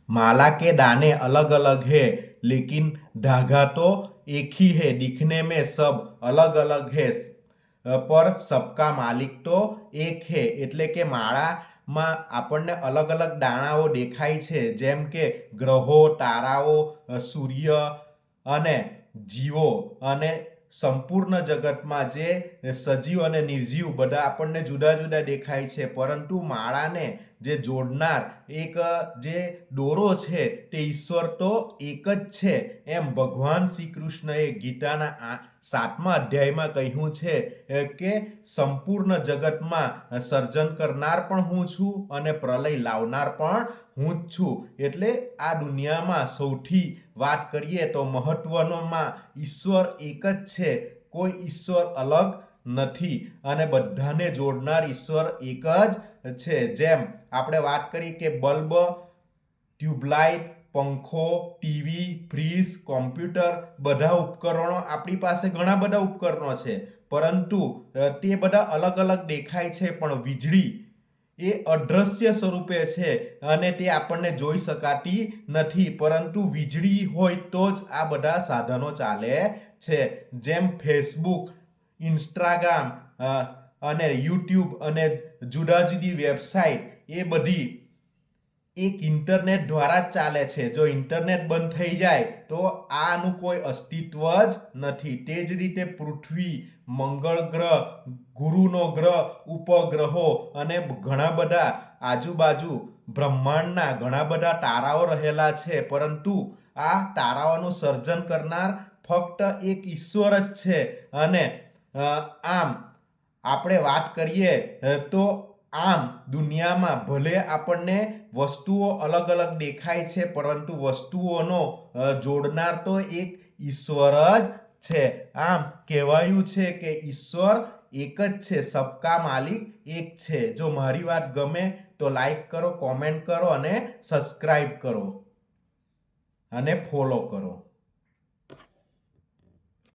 माला के दाने अलग अलग है लेकिन धागा तो एक ही है। दिखने में सब अलग अलग है पर सबका मालिक तो एक है। એટલે કે માળામાં આપણને અલગ અલગ દાણાઓ દેખાય છે, જેમ કે ગ્રહો, તારાઓ, સૂર્ય અને જીવો અને સંપૂર્ણ જગતમાં જે સજીવ અને નિર્જીવ બધા આપણને જુદા જુદા દેખાય છે, પરંતુ માળાને જે જોડનાર એક જે દોરો છે તે ઈશ્વર તો એક જ છે એમ ભગવાન શ્રી કૃષ્ણએ ગીતાના 7મા અધ્યાયમાં કહ્યું છે કે સંપૂર્ણ જગતમાં સર્જન કરનાર પણ હું છું અને પ્રલય લાવનાર પણ હું જ છું। એટલે આ દુનિયામાં સૌથી વાત કરીએ તો મહત્વનોમાં ઈશ્વર એક જ છે, કોઈ ઈશ્વર અલગ નથી અને બધાને જોડનાર ઈશ્વર એક જ છે। જેમ આપણે વાત કરી કે બલ્બ, ટ્યુબલાઇટ, પંખો, ટીવી, ફ્રીજ, કોમ્પ્યુટર બધા ઉપકરણો, આપણી પાસે ઘણા બધા ઉપકરણો છે, પરંતુ તે બધા અલગ અલગ દેખાય છે, પણ વીજળી એ અદ્રશ્ય સ્વરૂપે છે અને તે આપણને જોઈ શકાતી નથી, પરંતુ વીજળી હોય તો જ આ બધા સાધનો ચાલે છે। જેમ ફેસબુક, ઇન્સ્ટાગ્રામ અને યુટ્યુબ અને જુદા જુદી વેબસાઇટ એ બધી એક ઇન્ટરનેટ દ્વારા જ ચાલે છે। જો ઇન્ટરનેટ બંધ થઈ જાય તો આનું કોઈ અસ્તિત્વ જ નથી। તે જ રીતે પૃથ્વી, મંગળ ગ્રહ, ગુરુનો ગ્રહ, ઉપગ્રહો અને ઘણા બધા આજુબાજુ બ્રહ્માંડના ઘણા બધા તારાઓ રહેલા છે, પરંતુ આ તારાઓનું સર્જન કરનાર ફક્ત એક ઈશ્વર જ છે। અને આમ આપણે વાત કરીએ તો આમ દુનિયામાં ભલે આપણને વસ્તુઓ અલગ અલગ દેખાય છે, પરંતુ વસ્તુઓનો જોડનાર તો એક ઈશ્વર જ છે। આમ કહેવાયું છે કે ઈશ્વર એક જ છે, સબકા માલિક એક છે। જો મારી વાત ગમે તો લાઈક કરો, કોમેન્ટ કરો અને સબસ્ક્રાઇબ કરો અને ફોલો કરો।